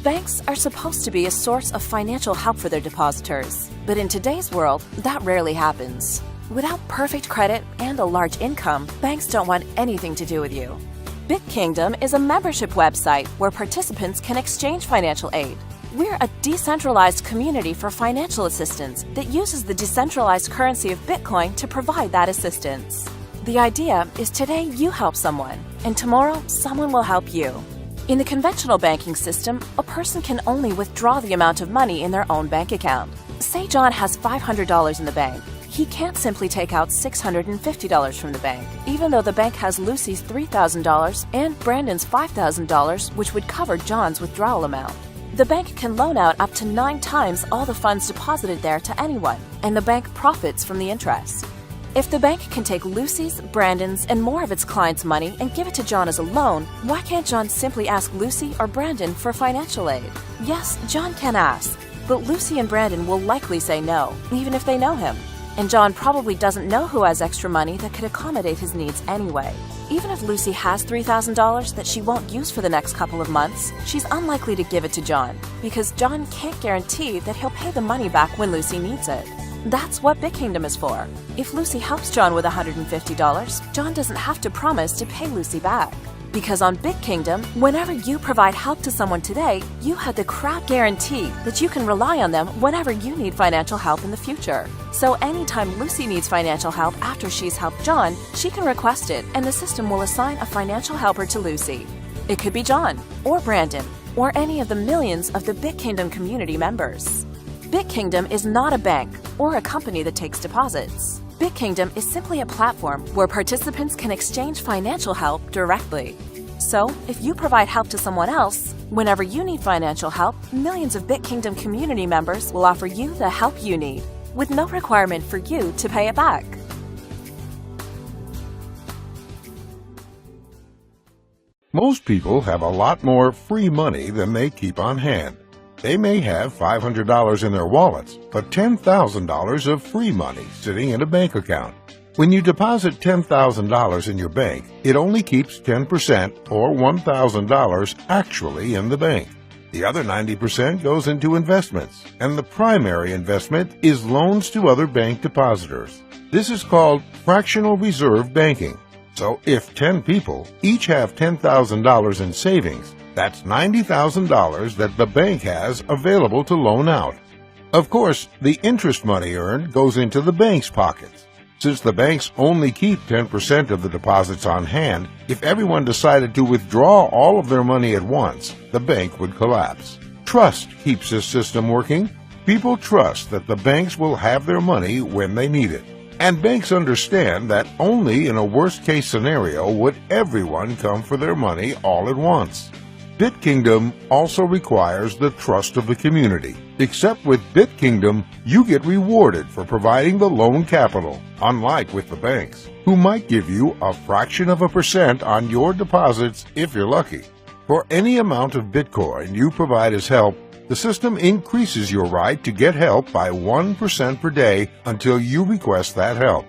Banks are supposed to be a source of financial help for their depositors, but in today's world, that rarely happens. Without perfect credit and a large income, banks don't want anything to do with you. Bitkingdom is a membership website where participants can exchange financial aid. We're a decentralized community for financial assistance that uses the decentralized currency of Bitcoin to provide that assistance. The idea is today you help someone, and tomorrow someone will help you. In the conventional banking system, a person can only withdraw the amount of money in their own bank account. Say John has $500 in the bank. He can't simply take out $650 from the bank, even though the bank has Lucy's $3,000 and Brandon's $5,000, which would cover John's withdrawal amount. The bank can loan out up to 9 times all the funds deposited there to anyone, and the bank profits from the interest. If the bank can take Lucy's, Brandon's, and more of its clients' money and give it to John as a loan, why can't John simply ask Lucy or Brandon for financial aid? Yes, John can ask, but Lucy and Brandon will likely say no, even if they know him. And John probably doesn't know who has extra money that could accommodate his needs anyway. Even if Lucy has $3,000 that she won't use for the next couple of months, she's unlikely to give it to John, because John can't guarantee that he'll pay the money back when Lucy needs it. That's what Bitkingdom is for. If Lucy helps John with $150, John doesn't have to promise to pay Lucy back. Because on Bitkingdom, whenever you provide help to someone today, you have the crap guarantee that you can rely on them whenever you need financial help in the future. So anytime Lucy needs financial help after she's helped John, she can request it and the system will assign a financial helper to Lucy. It could be John, or Brandon, or any of the millions of the Bitkingdom community members. Bitkingdom is not a bank or a company that takes deposits. Bitkingdom is simply a platform where participants can exchange financial help directly. So, if you provide help to someone else, whenever you need financial help, millions of Bitkingdom community members will offer you the help you need, with no requirement for you to pay it back. Most people have a lot more free money than they keep on hand. They may have $500 in their wallets, but $10,000 of free money sitting in a bank account. When you deposit $10,000 in your bank, it only keeps 10% or $1,000 actually in the bank. The other 90% goes into investments, and the primary investment is loans to other bank depositors. This is called fractional reserve banking. So if 10 people each have $10,000 in savings, that's $90,000 that the bank has available to loan out. Of course, the interest money earned goes into the bank's pockets. Since the banks only keep 10% of the deposits on hand, if everyone decided to withdraw all of their money at once, the bank would collapse. Trust keeps this system working. People trust that the banks will have their money when they need it. And banks understand that only in a worst-case scenario would everyone come for their money all at once. Bitkingdom also requires the trust of the community. Except with Bitkingdom, you get rewarded for providing the loan capital, unlike with the banks, who might give you a fraction of a percent on your deposits if you're lucky. For any amount of Bitcoin you provide as help, the system increases your right to get help by 1% per day until you request that help.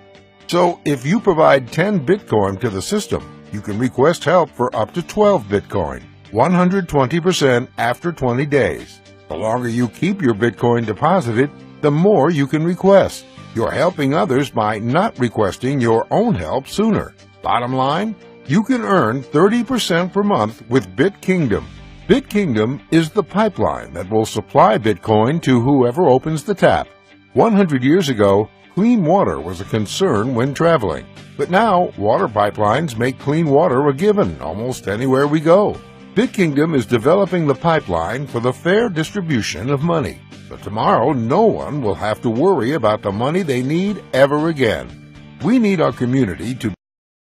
So if you provide 10 Bitcoin to the system, you can request help for up to 12 Bitcoin. 120% after 20 days. The longer you keep your Bitcoin deposited, the more you can request. You're helping others by not requesting your own help sooner. Bottom line, you can earn 30% per month with Bitkingdom. Bitkingdom is the pipeline that will supply Bitcoin to whoever opens the tap. 100 years ago, clean water was a concern when traveling. But now, water pipelines make clean water a given almost anywhere we go. Bitkingdom is developing the pipeline for the fair distribution of money. So tomorrow, no one will have to worry about the money they need ever again. We need our community to